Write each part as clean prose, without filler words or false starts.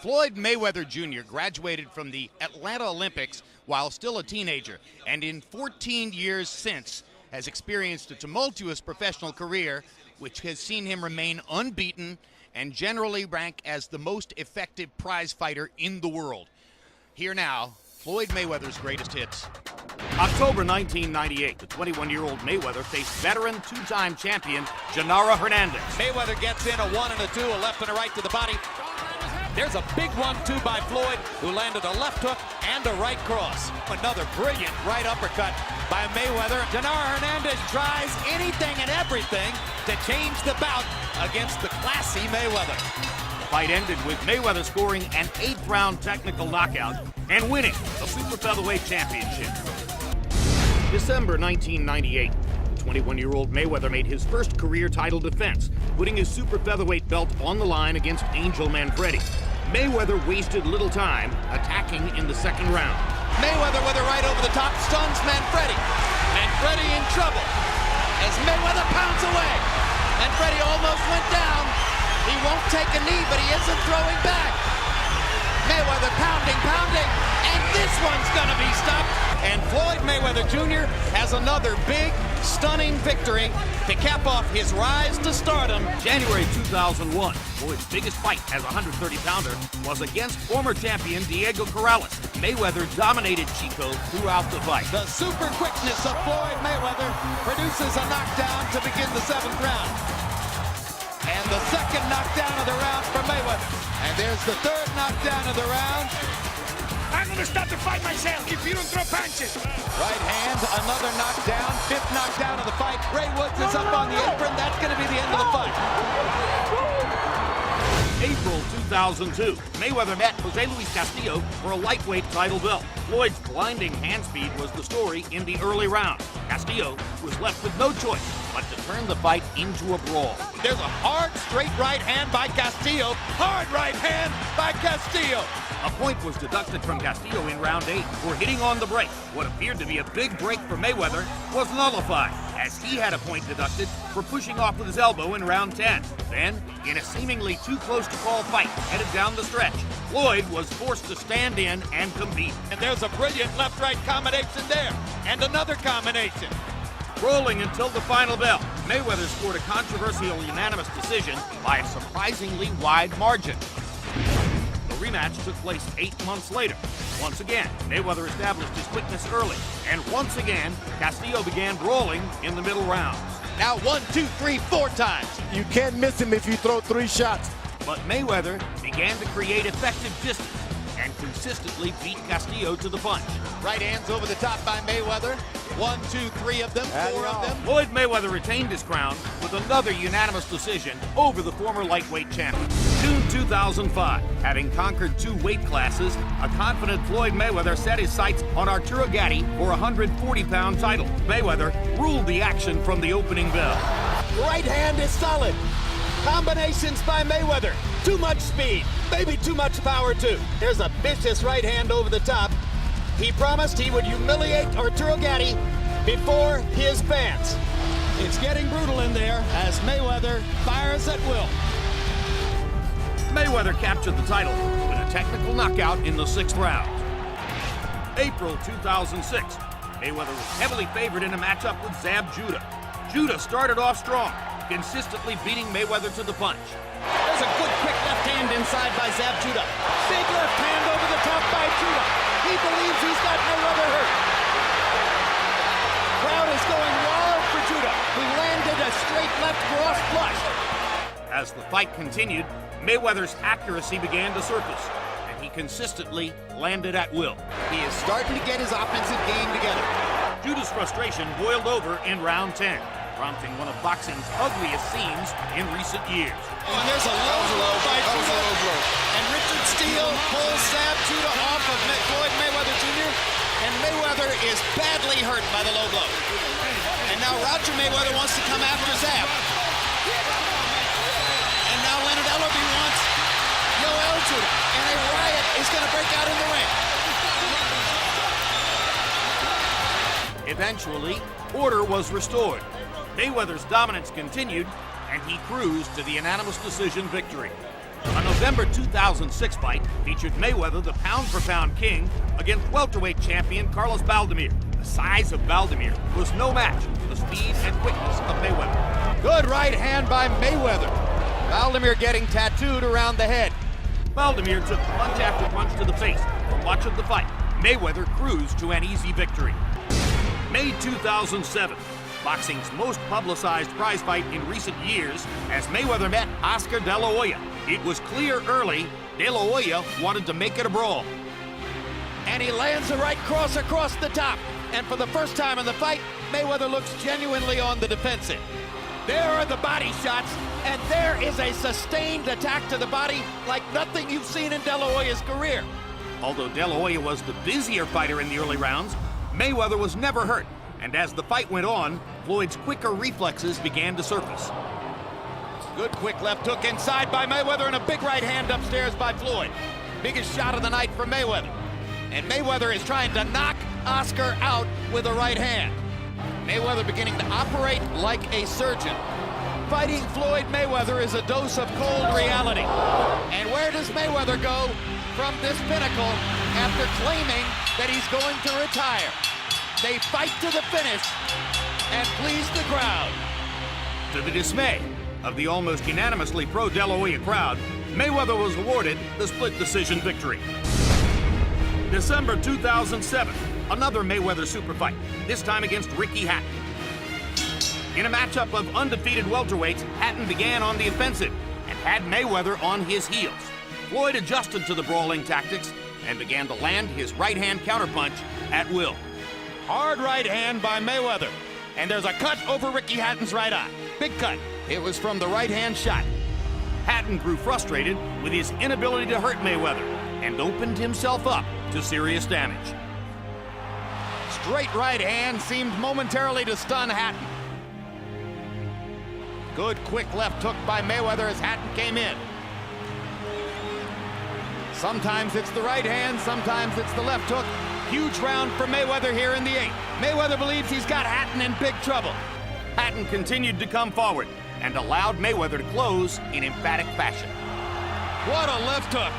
Floyd Mayweather Jr. graduated from the Atlanta Olympics while still a teenager, and in 14 years since has experienced a tumultuous professional career which has seen him remain unbeaten and generally rank as the most effective prize fighter in the world. Here now, Floyd Mayweather's greatest hits. October 1998, the 21-year-old Mayweather faced veteran two-time champion Genaro Hernandez. Mayweather gets in a 1 and a 2, a left and a right to the body. There's a big 1-2 by Floyd, who landed a left hook and a right cross. Another brilliant right uppercut by Mayweather. Genaro Hernandez tries anything and everything to change the bout against the classy Mayweather. The fight ended with Mayweather scoring an 8th-round technical knockout and winning the Super Featherweight Championship. December 1998, the 21-year-old Mayweather made his first career title defense, putting his Super Featherweight belt on the line against Angel Manfredi. Mayweather wasted little time attacking in the second round. Mayweather with a right over the top stuns Manfredi. Manfredi in trouble as Mayweather pounds away. Manfredi almost went down. He won't take a knee, but he isn't throwing back. Mayweather pounding, and this one's gonna be stopped. And Floyd Mayweather Jr. has another big, stunning victory to cap off his rise to stardom. January 2001, Floyd's biggest fight as a 130-pounder was against former champion Diego Corrales. Mayweather dominated Chico throughout the fight. The super quickness of Floyd Mayweather produces a knockdown to begin the 7th round. And the second knockdown of the round for Mayweather. And there's the 3rd knockdown of the round. I'm gonna stop the fight myself if you don't throw punches. Right hand, another knockdown, 5th knockdown of the fight. Ray Woods is up on the apron. That's gonna be the end of the fight. April 2002, Mayweather met Jose Luis Castillo for a lightweight title belt. Floyd's blinding hand speed was the story in the early round. Castillo was left with no choice but to turn the fight into a brawl. There's a hard, straight right hand by Castillo. Hard right hand by Castillo. A point was deducted from Castillo in round 8 for hitting on the break. What appeared to be a big break for Mayweather was nullified, as he had a point deducted for pushing off with his elbow in round 10. Then, in a seemingly too close to call fight headed down the stretch, Floyd was forced to stand in and compete. And there's a brilliant left-right combination there. And another combination. Rolling until the final bell, Mayweather scored a controversial unanimous decision by a surprisingly wide margin. The rematch took place 8 months later. Once again, Mayweather established his quickness early, and once again, Castillo began brawling in the middle rounds. Now 1, 2, 3, 4 times. You can't miss him if you throw 3 shots. But Mayweather began to create effective distance and consistently beat Castillo to the punch. Right hands over the top by Mayweather. 1, 2, 3 of them, 4 of them. Floyd Mayweather retained his crown with another unanimous decision over the former lightweight champion. June 2005, having conquered 2 weight classes, a confident Floyd Mayweather set his sights on Arturo Gatti for a 140-pound title. Mayweather ruled the action from the opening bell. Right hand is solid. Combinations by Mayweather. Too much speed, maybe too much power too. There's a vicious right hand over the top. He promised he would humiliate Arturo Gatti before his fans. It's getting brutal in there as Mayweather fires at will. Mayweather captured the title with a technical knockout in the 6th round. April 2006, Mayweather was heavily favored in a matchup with Zab Judah. Judah started off strong, consistently beating Mayweather to the punch. There's a good quick left hand inside by Zab Judah. Big left hand over the top by Judah. He believes he's got Mayweather hurt. Crowd is going wild for Judah, who landed a straight left cross flush. As the fight continued, Mayweather's accuracy began to surface, and he consistently landed at will. He is starting to get his offensive game together. Judah's frustration boiled over in round 10, prompting one of boxing's ugliest scenes in recent years. And there's a low blow by Judah. And Richard Steele pulls Zab Judah off of Floyd Mayweather Jr. And Mayweather is badly hurt by the low blow. And now Roger Mayweather wants to come after Zab. And now Leonard Ellerbe wants Yoel Judah. And a riot is going to break out in the ring. Eventually, order was restored. Mayweather's dominance continued, and he cruised to the unanimous decision victory. A November 2006 fight featured Mayweather, the pound-for-pound king, against welterweight champion Carlos Valdemir. The size of Valdemir was no match for the speed and quickness of Mayweather. Good right hand by Mayweather. Valdemir getting tattooed around the head. Valdemir took punch after punch to the face. For much of the fight, Mayweather cruised to an easy victory. May 2007, boxing's most publicized prize fight in recent years, as Mayweather met Oscar De La Hoya. It was clear early De La Hoya wanted to make it a brawl. And he lands the right cross across the top. And for the first time in the fight, Mayweather looks genuinely on the defensive. There are the body shots, and there is a sustained attack to the body like nothing you've seen in De La Hoya's career. Although De La Hoya was the busier fighter in the early rounds, Mayweather was never hurt. And as the fight went on, Floyd's quicker reflexes began to surface. Good quick left hook inside by Mayweather and a big right hand upstairs by Floyd. Biggest shot of the night for Mayweather. And Mayweather is trying to knock Oscar out with a right hand. Mayweather beginning to operate like a surgeon. Fighting Floyd Mayweather is a dose of cold reality. And where does Mayweather go from this pinnacle after claiming that he's going to retire? They fight to the finish and please the crowd. To the dismay of the almost unanimously pro-De La Hoya crowd, Mayweather was awarded the split decision victory. December 2007, another Mayweather super fight, this time against Ricky Hatton. In a matchup of undefeated welterweights, Hatton began on the offensive and had Mayweather on his heels. Floyd adjusted to the brawling tactics and began to land his right-hand counterpunch at will. Hard right hand by Mayweather. And there's a cut over Ricky Hatton's right eye. Big cut. It was from the right-hand shot. Hatton grew frustrated with his inability to hurt Mayweather and opened himself up to serious damage. Straight right hand seemed momentarily to stun Hatton. Good quick left hook by Mayweather as Hatton came in. Sometimes it's the right hand, sometimes it's the left hook. Huge round for Mayweather here in the 8th. Mayweather believes he's got Hatton in big trouble. Hatton continued to come forward and allowed Mayweather to close in emphatic fashion. What a left hook.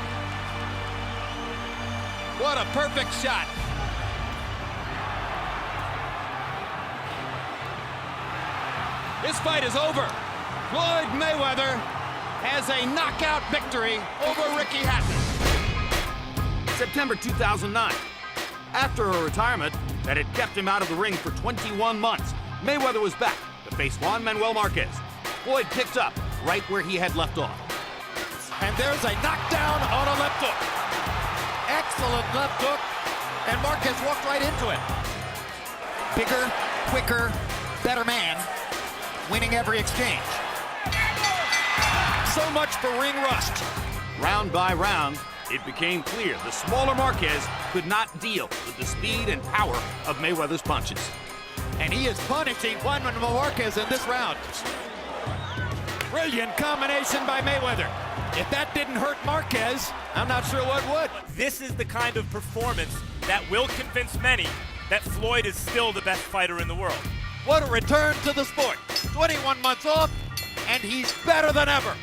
What a perfect shot. This fight is over. Floyd Mayweather has a knockout victory over Ricky Hatton. September 2009. After a retirement that had kept him out of the ring for 21 months, Mayweather was back to face Juan Manuel Marquez. Floyd picked up right where he had left off. And there's a knockdown on a left hook. Excellent left hook, and Marquez walked right into it. Bigger, quicker, better man, winning every exchange. So much for ring rust. Round by round, it became clear the smaller Marquez could not deal with the speed and power of Mayweather's punches. And he is punishing Juan Manuel Marquez in this round. Brilliant combination by Mayweather. If that didn't hurt Marquez, I'm not sure what would. This is the kind of performance that will convince many that Floyd is still the best fighter in the world. What a return to the sport. 21 months off, and he's better than ever.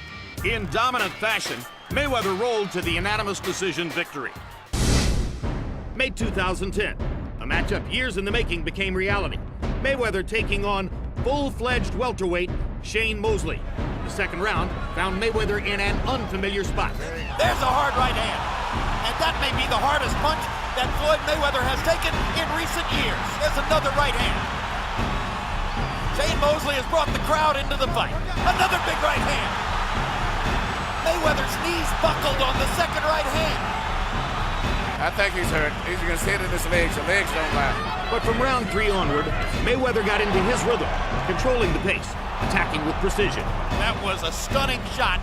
In dominant fashion, Mayweather rolled to the unanimous decision victory. May 2010, a matchup years in the making became reality. Mayweather taking on full-fledged welterweight Shane Mosley. The second round found Mayweather in an unfamiliar spot. There's a hard right hand, and that may be the hardest punch that Floyd Mayweather has taken in recent years. There's another right hand. Shane Mosley has brought the crowd into the fight. Another big right hand. Mayweather's knees buckled on the second right hand. I think he's hurt. He's going to sit in his legs. The legs don't lie. But from round 3 onward, Mayweather got into his rhythm, controlling the pace, attacking with precision. That was a stunning shot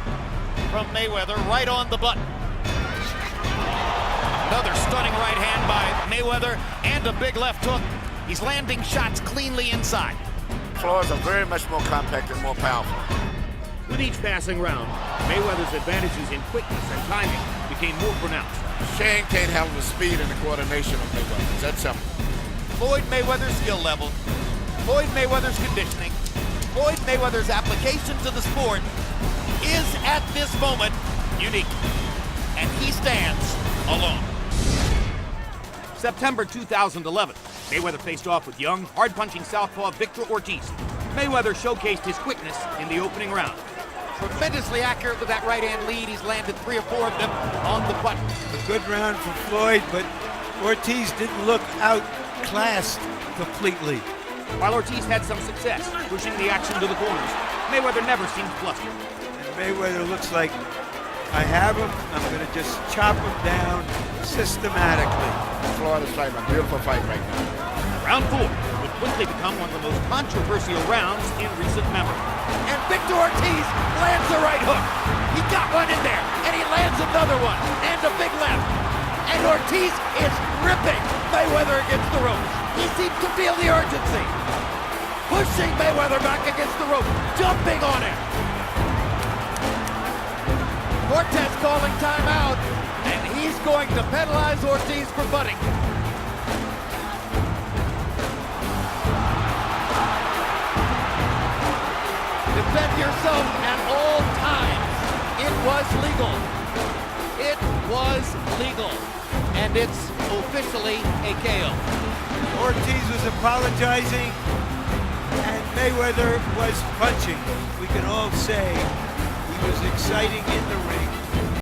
from Mayweather right on the button. Another stunning right hand by Mayweather and a big left hook. He's landing shots cleanly inside. Floyd's are very much more compact and more powerful. With each passing round, Mayweather's advantages in quickness and timing became more pronounced. Shane can't handle the speed and the coordination of Mayweather. That's simple. Floyd Mayweather's skill level, Floyd Mayweather's conditioning, Floyd Mayweather's application to the sport is at this moment unique. And he stands alone. September 2011, Mayweather faced off with young, hard-punching southpaw Victor Ortiz. Mayweather showcased his quickness in the opening round. Tremendously accurate with that right-hand lead. He's landed 3 or 4 of them on the button. A good round for Floyd, but Ortiz didn't look outclassed completely. While Ortiz had some success pushing the action to the corners, Mayweather never seemed flustered. And Mayweather looks like, I have him, I'm going to just chop him down systematically. Floyd is fighting a beautiful fight right now. Round 4 would quickly become one of the most controversial rounds in recent memory. And Victor Ortiz lands the right hook. He got one in there, and he lands another one, and a big left. And Ortiz is ripping Mayweather against the ropes. He seems to feel the urgency. Pushing Mayweather back against the rope, jumping on him. Cortez calling timeout, and he's going to penalize Ortiz for butting. Defend yourself at all times. It was legal. It was legal. And it's officially a KO. Ortiz was apologizing, and Mayweather was punching. We can all say he was exciting in the ring.